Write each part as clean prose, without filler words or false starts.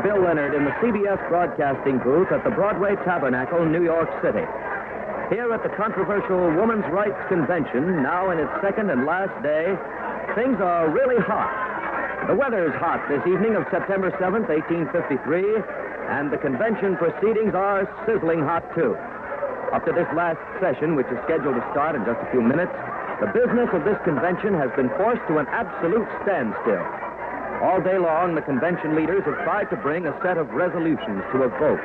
Bill Leonard in the CBS broadcasting booth at the Broadway Tabernacle, New York City. Here at the controversial Women's Rights Convention, now in its second and last day, things are really hot. The weather is hot this evening of September 7th, 1853, and the convention proceedings are sizzling hot, too. Up to this last session, which is scheduled to start in just a few minutes, the business of this convention has been forced to an absolute standstill. All day long, the convention leaders have tried to bring a set of resolutions to a vote.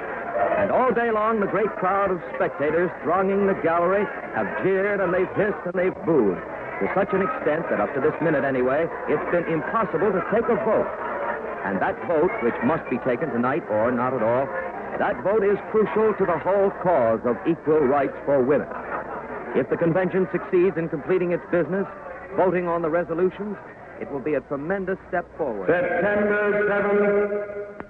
And all day long, the great crowd of spectators thronging the gallery have jeered and they've hissed and they've booed, to such an extent that up to this minute anyway, it's been impossible to take a vote. And that vote, which must be taken tonight or not at all, that vote is crucial to the whole cause of equal rights for women. If the convention succeeds in completing its business, voting on the resolutions, it will be a tremendous step forward. September 7th,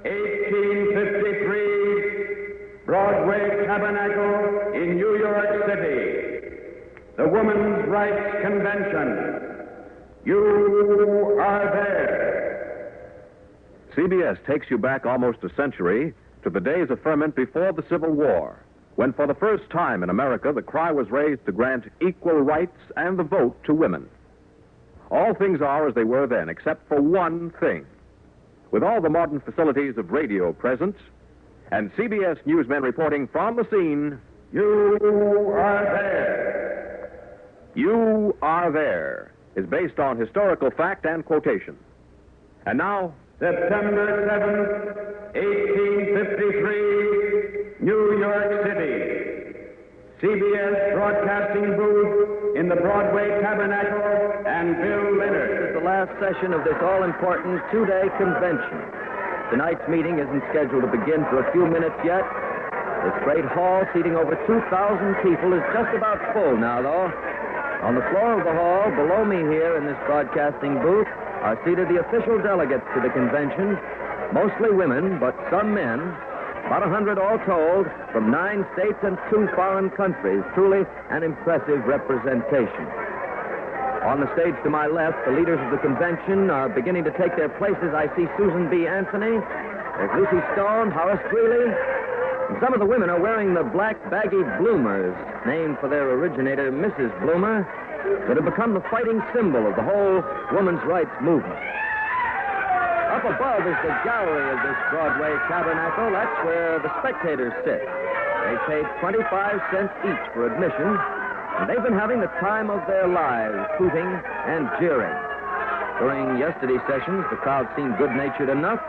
1853, Broadway Tabernacle in New York City. The Women's Rights Convention. You are there. CBS takes you back almost a century to the days of ferment before the Civil War, when for the first time in America the cry was raised to grant equal rights and the vote to women. All things are as they were then, except for one thing. With all the modern facilities of radio present, and CBS newsmen reporting from the scene, You are there. You Are There is based on historical fact and quotation. And now, September 7th, 1853, New York City. CBS broadcasting booth in the Broadway Tabernacle and Bill Leonard. This is the last session of this all-important two-day convention. Tonight's meeting isn't scheduled to begin for a few minutes yet. This great hall, seating over 2,000 people, is just about full now, though. On the floor of the hall, below me here in this broadcasting booth, are seated the official delegates to the convention, mostly women, but some men, about 100 all told, from 9 states and 2 foreign countries. Truly an impressive representation. On the stage to my left, the leaders of the convention are beginning to take their places. I see Susan B. Anthony, there's Lucy Stone, Horace Greeley, and some of the women are wearing the black baggy bloomers, named for their originator, Mrs. Bloomer, that have become the fighting symbol of the whole women's rights movement. Up above is the gallery of this Broadway Tabernacle. That's where the spectators sit. They paid 25 cents each for admission, and they've been having the time of their lives, hooting and jeering. During yesterday's sessions, the crowd seemed good-natured enough,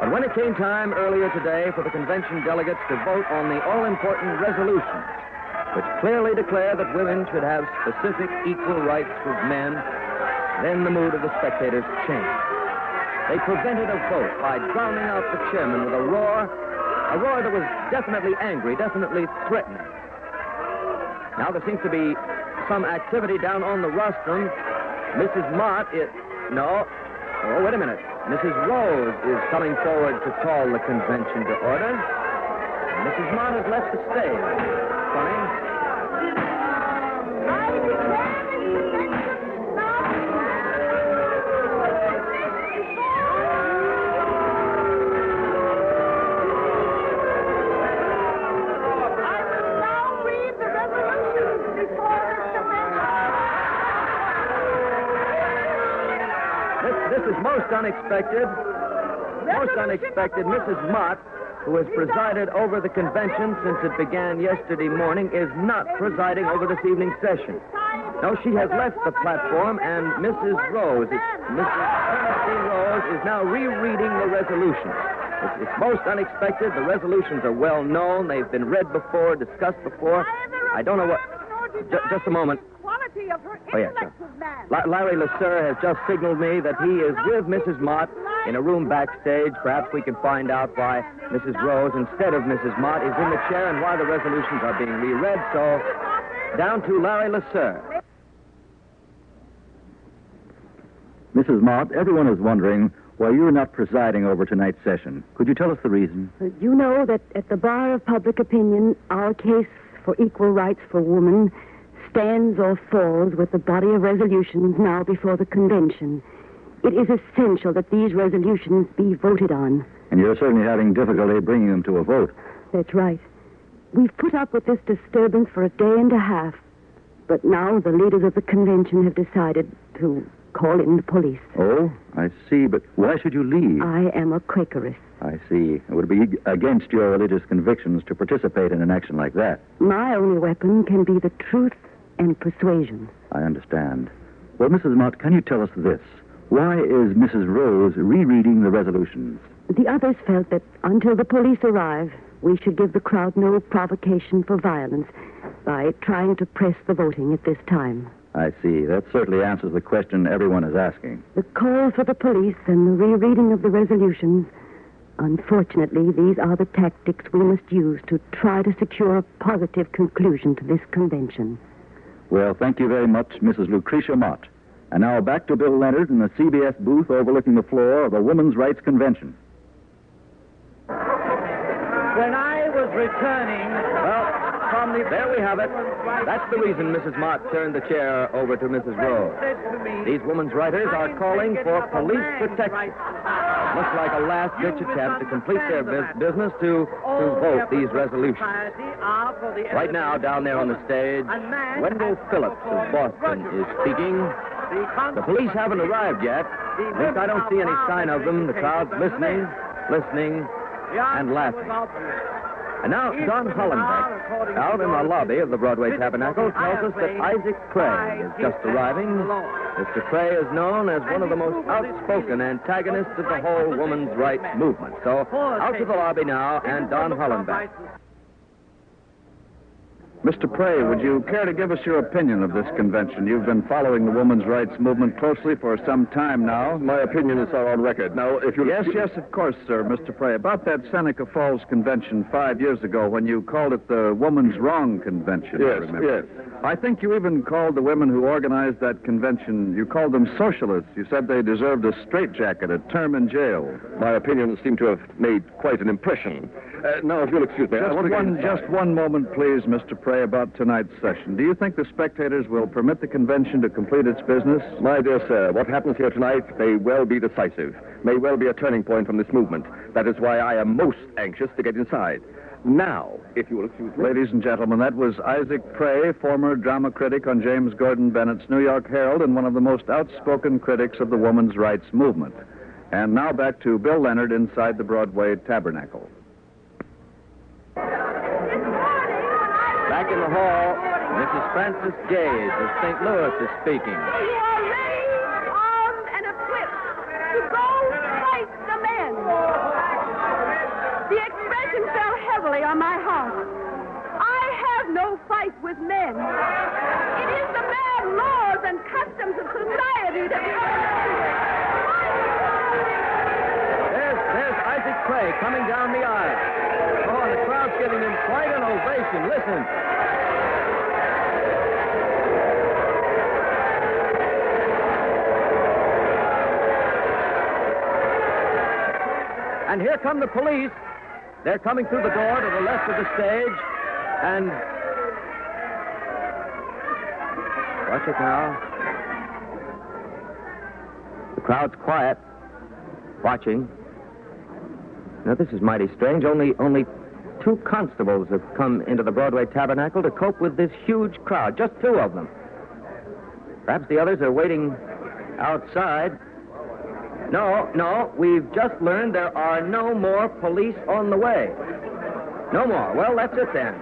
but when it came time earlier today for the convention delegates to vote on the all-important resolutions, which clearly declare that women should have specific equal rights with men, then the mood of the spectators changed. They prevented a vote by drowning out the chairman with a roar that was definitely angry, definitely threatening. Now there seems to be some activity down on the rostrum. Mrs. Mott is... No. Oh, wait a minute. Mrs. Rose is coming forward to call the convention to order. And Mrs. Mott has left the stage. Funny. This is most unexpected. Most unexpected. Mrs. Mott, who has presided over the convention since it began yesterday morning, is not presiding over this evening's session. No, she has left the platform, and Mrs. Rose is now rereading the resolutions. It's most unexpected. The resolutions are well known. They've been read before, discussed before. I don't know what... Just a moment. Oh, yes, sir. Larry Lasser has just signaled me that he is with Mrs. Mott in a room backstage. Perhaps we can find out why Mrs. Rose, instead of Mrs. Mott, is in the chair and why the resolutions are being reread. So, down to Larry Lasser. Mrs. Mott, everyone is wondering why you're not presiding over tonight's session. Could you tell us the reason? You know that at the bar of public opinion, our case for equal rights for women stands or falls with the body of resolutions now before the convention. It is essential that these resolutions be voted on. And you're certainly having difficulty bringing them to a vote. That's right. We've put up with this disturbance for a day and a half. But now the leaders of the convention have decided to call in the police. Oh, I see. But why should you leave? I am a Quakeress. I see. It would be against your religious convictions to participate in an action like that. My only weapon can be the truth and persuasion. I understand. Well, Mrs. Mott, can you tell us this? Why is Mrs. Rose rereading the resolutions? The others felt that until the police arrive, we should give the crowd no provocation for violence by trying to press the voting at this time. I see. That certainly answers the question everyone is asking. The call for the police and the rereading of the resolutions, unfortunately, these are the tactics we must use to try to secure a positive conclusion to this convention. Well, thank you very much, Mrs. Lucretia Mott. And now back to Bill Leonard in the CBS booth overlooking the floor of the Women's Rights Convention. When I was returning... Well, there we have it. That's the reason Mrs. Mott turned the chair over to Mrs. Rose. These women's writers are calling for police protection. Looks like a last-ditch attempt to complete their business to vote these resolutions. Right now, down there on the stage, Wendell Phillips of Boston is speaking. The police haven't arrived yet. At least I don't see any sign of them. The crowd's listening, and laughing. And now, Don Hollenbeck, out in the lobby of the Broadway Tabernacle, tells us that Isaac Cray is just arriving. Mr. Cray is known as one of the most outspoken antagonists of the whole women's rights movement. So, out to the lobby now, and Don Hollenbeck. Mr. Prey, would you care to give us your opinion of this convention? You've been following the women's rights movement closely for some time now. My opinion is on record. Now, if you... Yes, of course, sir, Mr. Prey. About that Seneca Falls convention 5 years ago when you called it the Woman's Wrong Convention, I remember. Yes. I think you even called the women who organized that convention, you called them socialists. You said they deserved a straitjacket, a term in jail. My opinion seemed to have made quite an impression. Now, if you'll excuse me, Just one moment, please, Mr. Prey, about tonight's session. Do you think the spectators will permit the convention to complete its business? My dear sir, what happens here tonight may well be decisive, may well be a turning point from this movement. That is why I am most anxious to get inside. Now, if you will excuse me. Ladies and gentlemen, that was Isaac Prey, former drama critic on James Gordon Bennett's New York Herald and one of the most outspoken critics of the women's rights movement. And now back to Bill Leonard inside the Broadway Tabernacle. Back in the hall, Mrs. Frances Gage of St. Louis is speaking. We are ready, armed, and equipped to go fight the men. The expression fell heavily on my heart. I have no fight with men. It is the mad laws and customs of society that we There's Isaac Cray coming down the aisle. Oh, and the crowd's giving him quite an ovation. Listen. And here come the police. They're coming through the door to the left of the stage. And... watch it now. The crowd's quiet. Watching. Now, this is mighty strange. Only 2 constables have come into the Broadway Tabernacle to cope with this huge crowd. Just 2 of them. Perhaps the others are waiting outside. No, we've just learned there are no more police on the way. No more. Well, that's it then.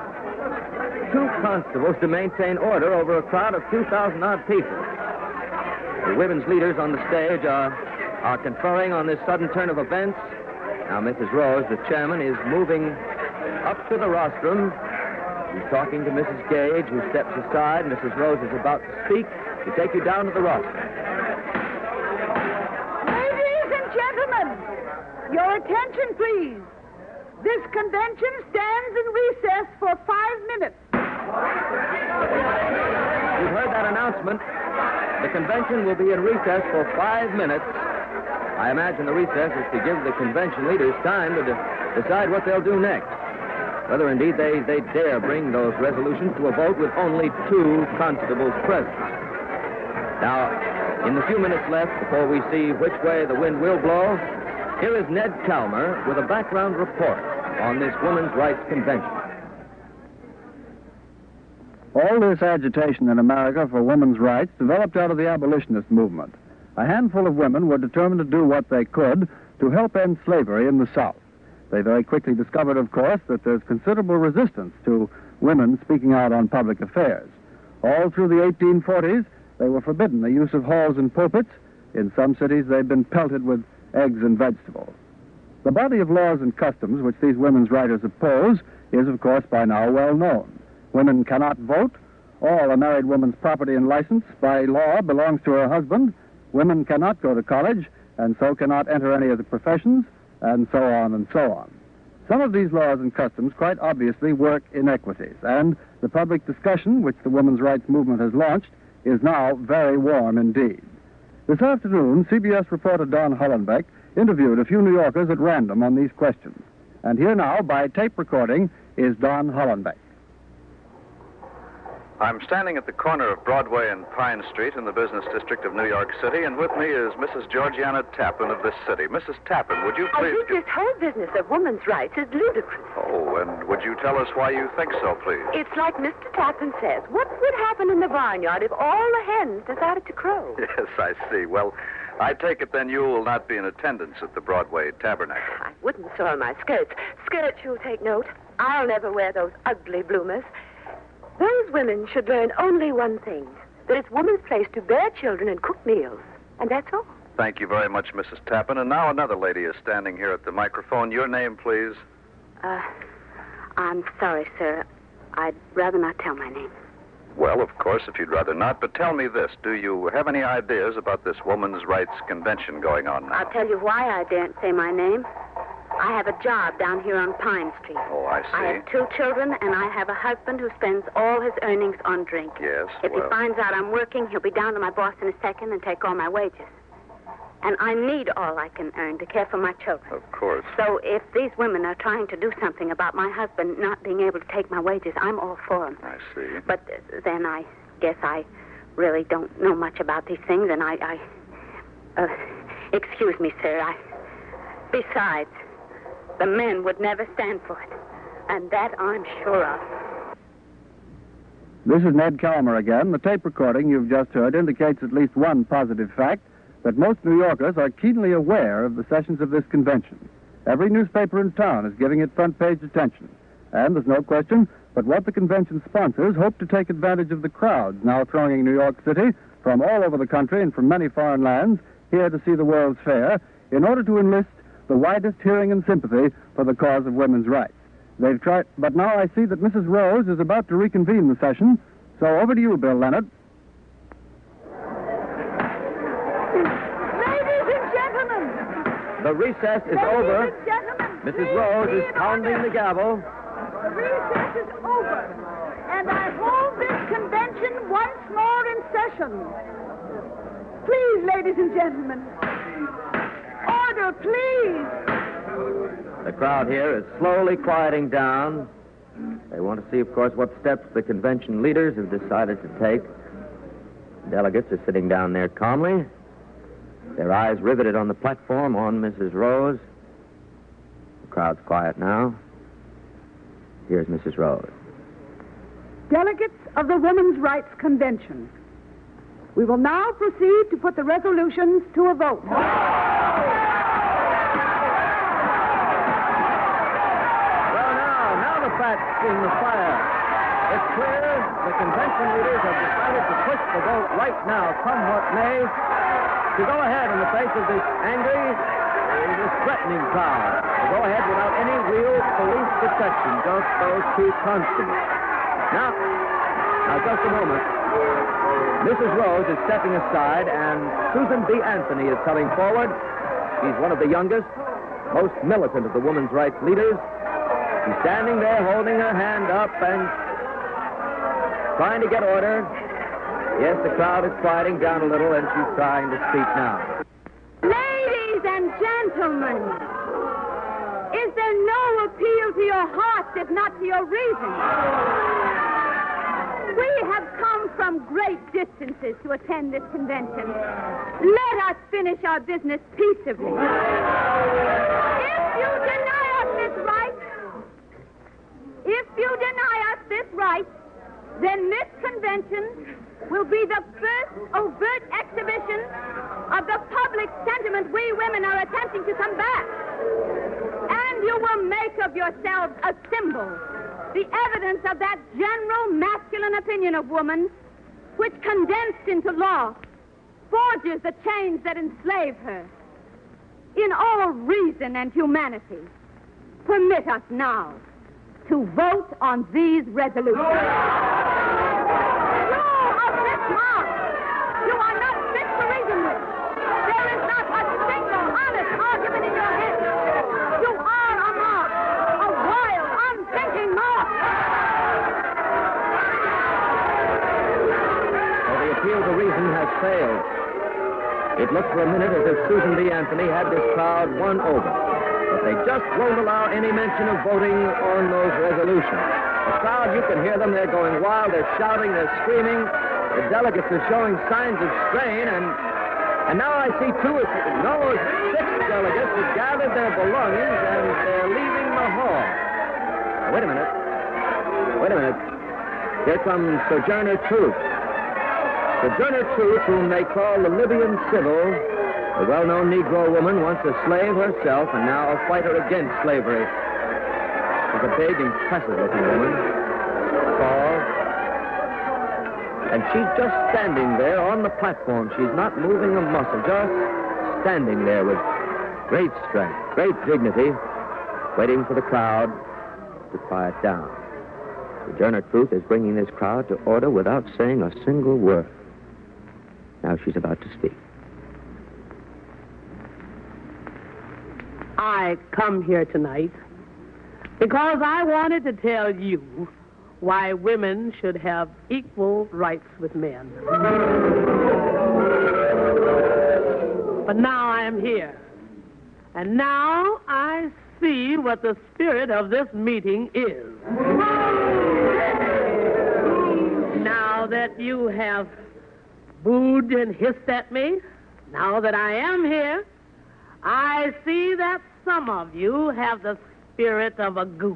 2 constables to maintain order over a crowd of 2,000-odd people. The women's leaders on the stage are conferring on this sudden turn of events. Now, Mrs. Rose, the chairman, is moving up to the rostrum. He's talking to Mrs. Gage, who steps aside. Mrs. Rose is about to speak to take you down to the rostrum. Your attention, please. This convention stands in recess for 5 minutes. You've heard that announcement. The convention will be in recess for 5 minutes. I imagine the recess is to give the convention leaders time to decide what they'll do next. Whether indeed they dare bring those resolutions to a vote with only 2 constables present. Now, in the few minutes left before we see which way the wind will blow, Here is Ned Calmer with a background report on this Women's Rights Convention. All this agitation in America for women's rights developed out of the abolitionist movement. A handful of women were determined to do what they could to help end slavery in the South. They very quickly discovered, of course, that there's considerable resistance to women speaking out on public affairs. All through the 1840s, they were forbidden the use of halls and pulpits. In some cities, they'd been pelted with eggs and vegetables. The body of laws and customs which these women's writers oppose is, of course, by now well known. Women cannot vote. All a married woman's property and license by law belongs to her husband. Women cannot go to college, and so cannot enter any of the professions, and so on and so on. Some of these laws and customs quite obviously work inequities, and the public discussion which the women's rights movement has launched is now very warm indeed. This afternoon, CBS reporter Don Hollenbeck interviewed a few New Yorkers at random on these questions. And here now, by tape recording, is Don Hollenbeck. I'm standing at the corner of Broadway and Pine Street in the business district of New York City, and with me is Mrs. Georgiana Tappan of this city. Mrs. Tappan, would you please... I think this whole business of women's rights is ludicrous. Oh, and would you tell us why you think so, please? It's like Mr. Tappan says. What would happen in the barnyard if all the hens decided to crow? Yes, I see. Well, I take it then you will not be in attendance at the Broadway Tabernacle. I wouldn't soil my skirts. Skirts, you'll take note. I'll never wear those ugly bloomers. Those women should learn only one thing, that it's woman's place to bear children and cook meals. And that's all. Thank you very much, Mrs. Tappan. And now another lady is standing here at the microphone. Your name, please? I'm sorry, sir. I'd rather not tell my name. Well, of course, if you'd rather not. But tell me this. Do you have any ideas about this women's rights convention going on now? I'll tell you why I daren't say my name. I have a job down here on Pine Street. Oh, I see. I have 2 children, and I have a husband who spends all his earnings on drink. Yes, If he finds out I'm working, he'll be down to my boss in a second and take all my wages. And I need all I can earn to care for my children. Of course. So if these women are trying to do something about my husband not being able to take my wages, I'm all for them. I see. But then I guess I really don't know much about these things, and excuse me, sir. Besides, the men would never stand for it, and that I'm sure of. This is Ned Calmer again. The tape recording you've just heard indicates at least one positive fact, that most New Yorkers are keenly aware of the sessions of this convention. Every newspaper in town is giving it front-page attention. And there's no question but what the convention sponsors hope to take advantage of the crowds now thronging New York City from all over the country and from many foreign lands here to see the World's Fair in order to enlist the widest hearing and sympathy for the cause of women's rights. They've tried, but now I see that Mrs. Rose is about to reconvene the session. So over to you, Bill Leonard. Ladies and gentlemen. The recess is over. Ladies and gentlemen. Mrs. Rose is pounding the gavel. The recess is over. And I hold this convention once more in session. Please, ladies and gentlemen. Order, please. The crowd here is slowly quieting down. They want to see, of course, what steps the convention leaders have decided to take. Delegates are sitting down there calmly, their eyes riveted on the platform, on Mrs. Rose. The crowd's quiet now. Here's Mrs. Rose. Delegates of the Women's Rights Convention, we will now proceed to put the resolutions to a vote. Facts in the fire. It's clear the convention leaders have decided to push the vote right now, come what may, to go ahead in the face of this angry, this threatening crowd. To go ahead without any real police protection, just those 2 constables. Now, just a moment. Mrs. Rose is stepping aside, and Susan B. Anthony is coming forward. She's one of the youngest, most militant of the women's rights leaders. She's standing there holding her hand up and trying to get order. Yes, the crowd is quieting down a little, and she's trying to speak now. Ladies and gentlemen, is there no appeal to your hearts if not to your reason? We have come from great distances to attend this convention. Let us finish our business peaceably. If you deny us this right, then this convention will be the first overt exhibition of the public sentiment we women are attempting to combat. And you will make of yourselves a symbol, the evidence of that general masculine opinion of woman, which condensed into law, forges the chains that enslave her. In all reason and humanity, permit us now to vote on these resolutions. You of this mob, you are not fit to reason with. There is not a single honest argument in your head. You are a mob, a wild, unthinking mob. So the appeal to reason has failed. It looked for a minute as if Susan B. Anthony had this crowd won over. But they just won't allow any mention of voting on those resolutions. The crowd, you can hear them. They're going wild. They're shouting. They're screaming. The delegates are showing signs of strain. And now I see 6 delegates have gathered their belongings, and they're leaving the hall. Now, wait a minute. Here comes Sojourner Truth. Sojourner Truth, whom they call the Libyan Sybil, a well-known Negro woman, once a slave herself, and now a fighter against slavery. She's a big, impressive-looking woman, tall, and she's just standing there on the platform. She's not moving a muscle, just standing there with great strength, great dignity, waiting for the crowd to quiet down. Sojourner Truth is bringing this crowd to order without saying a single word. Now she's about to speak. I come here tonight because I wanted to tell you why women should have equal rights with men. But now I am here. And now I see what the spirit of this meeting is. Now that you have booed and hissed at me, now that I am here, I see that some of you have the spirit of a goose,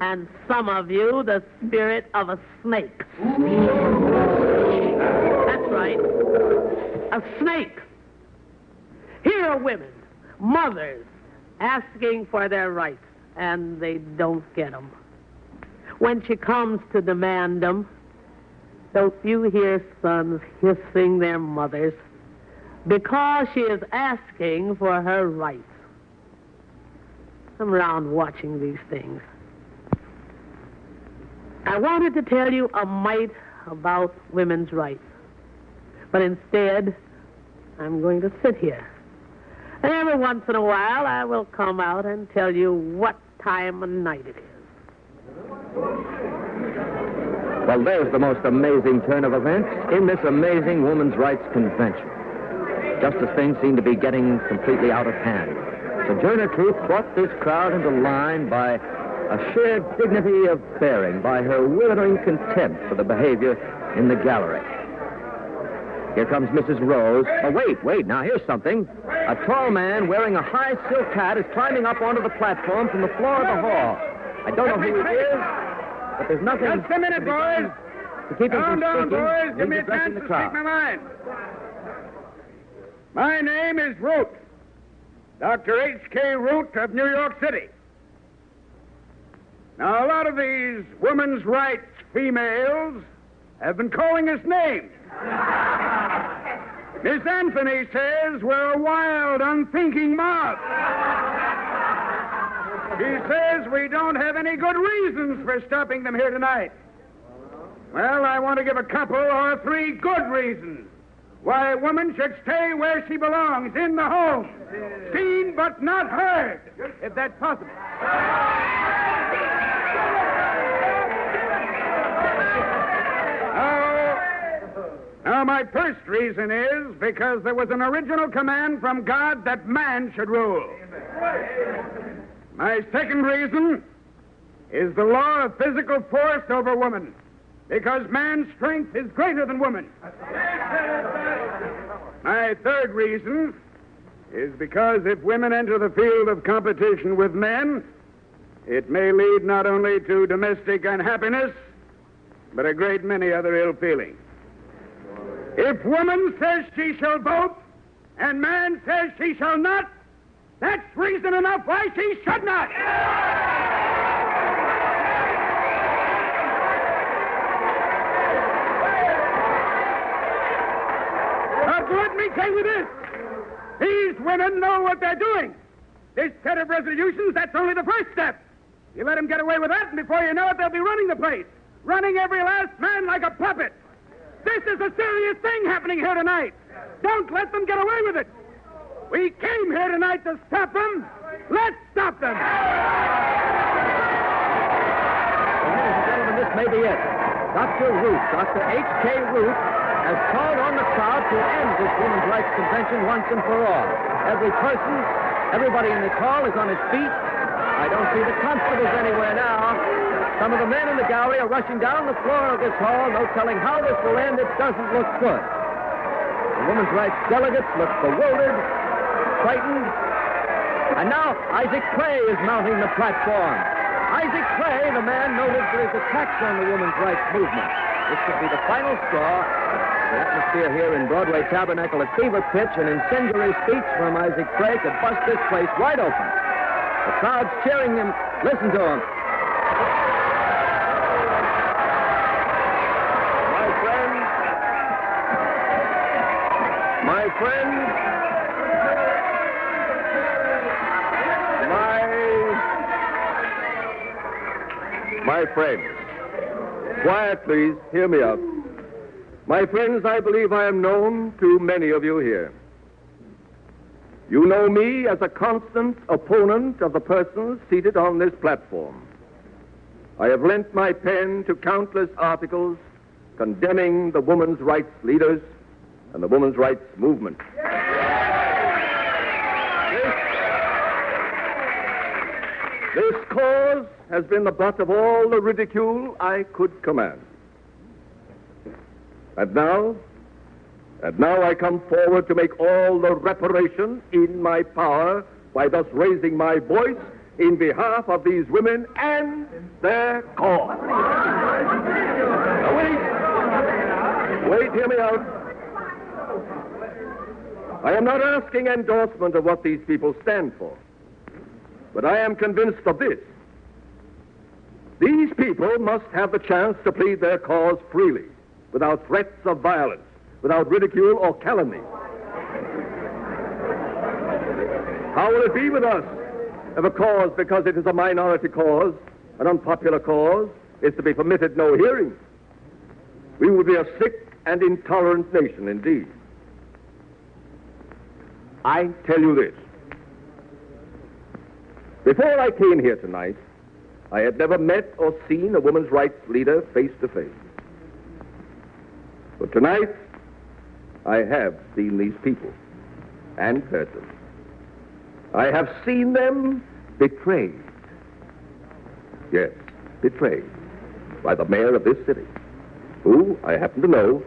and some of you the spirit of a snake. That's right, a snake. Here are women, mothers, asking for their rights, and they don't get them. When she comes to demand them, don't you hear sons hissing their mothers because she is asking for her rights? I'm around watching these things. I wanted to tell you a mite about women's rights, but instead, I'm going to sit here. And every once in a while, I will come out and tell you what time of night it is. Well, there's the most amazing turn of events in this amazing women's rights convention. Just as things seem to be getting completely out of hand, Sojourner Truth brought this crowd into line by a sheer dignity of bearing, by her withering contempt for the behavior in the gallery. Here comes Mrs. Rose. Oh, wait, now here's something. A tall man wearing a high silk hat is climbing up onto the platform from the floor of the hall. I don't know who he is, but there's nothing... Just a minute, boys. To keep him from Down, speaking, boys. Give me a chance to speak my mind. My name is Root. Dr. H.K. Root of New York City. Now, a lot of these women's rights females have been calling us names. Miss Anthony says we're a wild, unthinking mob. She says we don't have any good reasons for stopping them here tonight. Well, I want to give a couple or 3 good reasons why a woman should stay where she belongs, in the home. Seen but not heard, if that's possible. Now, my first reason is because there was an original command from God that man should rule. My second reason is the law of physical force over woman. Because man's strength is greater than woman. My third reason is because if women enter the field of competition with men, it may lead not only to domestic unhappiness, but a great many other ill feelings. If woman says she shall vote, and man says she shall not, that's reason enough why she should not. But let me tell you this. These women know what they're doing. This set of resolutions, that's only the first step. You let them get away with that, and before you know it, they'll be running the place. Running every last man like a puppet. This is a serious thing happening here tonight. Don't let them get away with it. We came here tonight to stop them. Let's stop them. Ladies and gentlemen, this may be it. Dr. H.K. Root, has called on the crowd to end this women's rights convention once and for all. Everybody in this hall is on his feet. I don't see the constables anywhere now. Some of the men in the gallery are rushing down the floor of this hall, no telling how this will end. It doesn't look good. The women's rights delegates look bewildered, frightened. And now Isaac Clay is mounting the platform. Isaac Clay, the man noted for his attacks on the women's rights movement. This could be the final straw. The atmosphere here in Broadway Tabernacle at fever pitch. An incendiary speech from Isaac Clay could bust this place wide open. The crowd's cheering him. Listen to him. My friends, quiet, please. Hear me out. My friends, I believe I am known to many of you here. You know me as a constant opponent of the persons seated on this platform. I have lent my pen to countless articles condemning the women's rights leaders and the women's rights movement. This cause has been the butt of all the ridicule I could command. And now I come forward to make all the reparation in my power by thus raising my voice in behalf of these women and their cause. Now wait, hear me out. I am not asking endorsement of what these people stand for, but I am convinced of this. These people must have the chance to plead their cause freely, without threats of violence, without ridicule or calumny. How will it be with us if a cause, because it is a minority cause, an unpopular cause, is to be permitted no hearing? We would be a sick and intolerant nation indeed. I tell you this. Before I came here tonight, I had never met or seen a women's rights leader face to face. But tonight, I have seen these people and heard them. I have seen them betrayed. Yes, betrayed by the mayor of this city, who, I happen to know,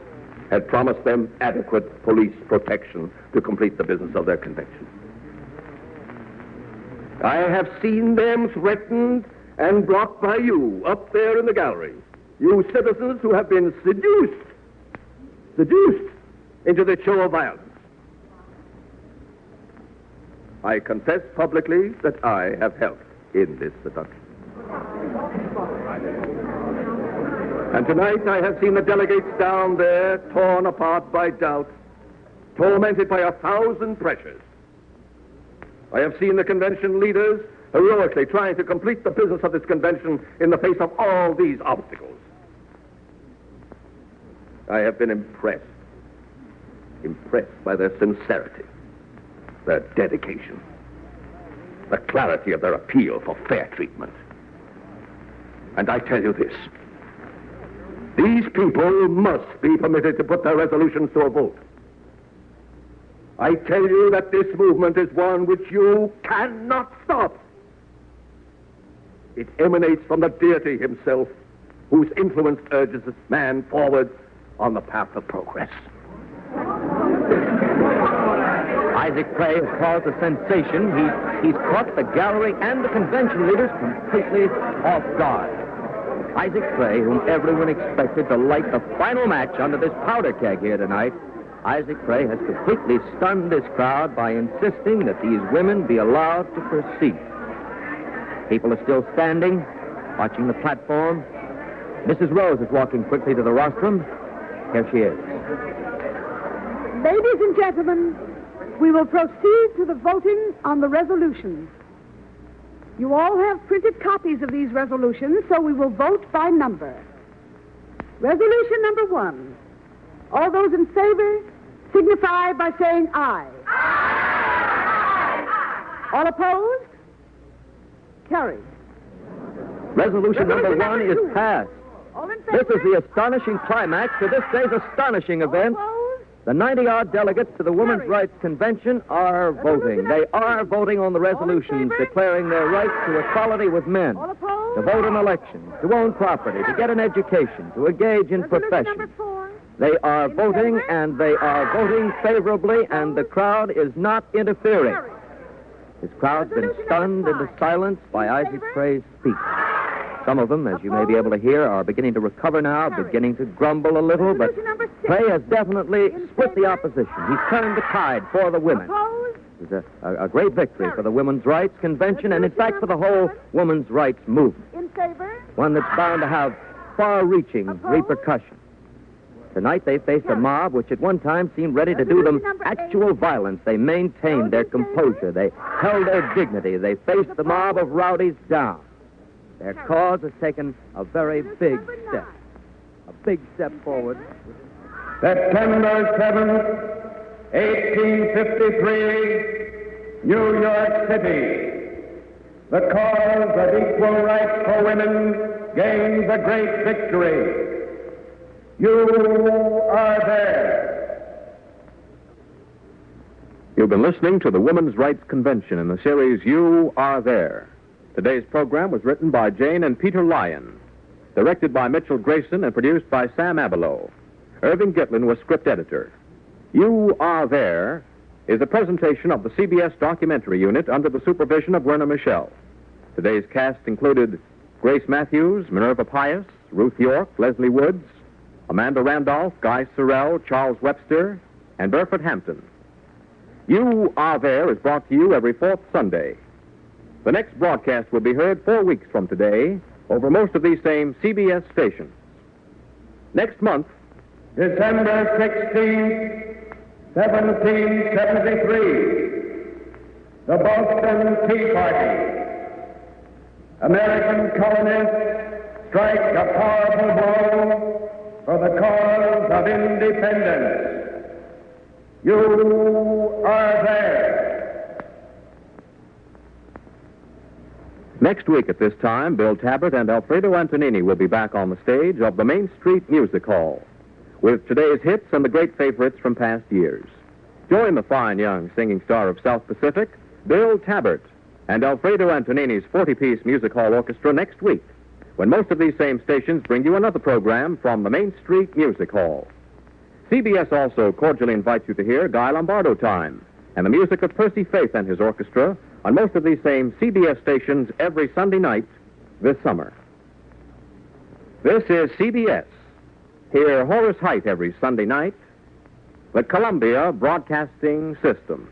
had promised them adequate police protection to complete the business of their convention. I have seen them threatened and blocked by you up there in the gallery, you citizens who have been seduced into the show of violence. I confess publicly that I have helped in this seduction. And tonight I have seen the delegates down there torn apart by doubt, tormented by 1,000 pressures. I have seen the convention leaders heroically trying to complete the business of this convention in the face of all these obstacles. I have been impressed by their sincerity, their dedication, the clarity of their appeal for fair treatment. And I tell you this, these people must be permitted to put their resolutions to a vote. I tell you that this movement is one which you cannot stop. It emanates from the deity himself, whose influence urges this man forward on the path of progress. Isaac Clay has caused a sensation. He's caught the gallery and the convention leaders completely off guard. Isaac Clay, whom everyone expected to light the final match under this powder keg here tonight, Isaac Clay has completely stunned this crowd by insisting that these women be allowed to proceed. People are still standing, watching the platform. Mrs. Rose is walking quickly to the rostrum. Here she is. Ladies and gentlemen, we will proceed to the voting on the resolutions. You all have printed copies of these resolutions, so we will vote by number. Resolution number 1. All those in favor signify by saying aye. Aye. All opposed? Carried. Resolution number 1 is passed. All in favor? This is the astonishing climax to this day's astonishing event. All opposed? The 90-odd delegates to the Women's Carried. Rights Convention are voting. They are voting on the resolutions declaring their right to equality with men, All opposed? to vote in elections, to own property, to get an education, to engage in Resolution professions. number 4. They are In voting, favor? and they are voting favorably, and the crowd is not interfering. Carried. This crowd's been Resolution stunned number into 5. silence by In Isaac favor? Frey's speech. Some of them, as you may be able to hear, are beginning to recover now, Carried. beginning to grumble a little, but Resolution number 6. Clay has definitely In split the favor? opposition. He's turned the tide for the women. Opposed? It's a great victory for the Women's Rights Convention, and in Resolution fact for the number whole 7. women's rights movement, In favor? one that's bound to have far-reaching Opposed? repercussions. Tonight they faced a Carried. mob which at one time seemed ready to do them Resolution number 8. actual violence. They maintained their Those in favor? composure. They held their dignity. They faced the mob of rowdies down. Their Carried. cause has taken a very big Number 9. step. A big step forward. September 7th, 1853, New York City. The cause of equal rights for women gains a great victory. You are there. You've been listening to the Women's Rights Convention in the series You Are There. Today's program was written by Jane and Peter Lyon, directed by Mitchell Grayson, and produced by Sam Abelow. Irving Gitlin was script editor. You Are There is a presentation of the CBS documentary unit under the supervision of Werner Michel. Today's cast included Grace Matthews, Minerva Pius, Ruth York, Leslie Woods, Amanda Randolph, Guy Sorrell, Charles Webster, and Burford Hampton. You Are There is brought to you every fourth Sunday. The next broadcast will be heard 4 weeks from today over most of these same CBS stations. Next month, December 16th, 1773, the Boston Tea Party. American colonists strike a powerful blow for the cause of independence. You are there. next week at this time, Bill Tabbert and Alfredo Antonini will be back on the stage of the Main Street Music Hall with today's hits and the great favorites from past years. Join the fine young singing star of South Pacific, Bill Tabbert, and Alfredo Antonini's 40-piece music hall orchestra next week, when most of these same stations bring you another program from the Main Street Music Hall. CBS also cordially invites you to hear Guy Lombardo Time and the music of Percy Faith and his orchestra on most of these same CBS stations every Sunday night this summer. This is CBS. Hear Horace Height every Sunday night. The Columbia Broadcasting System.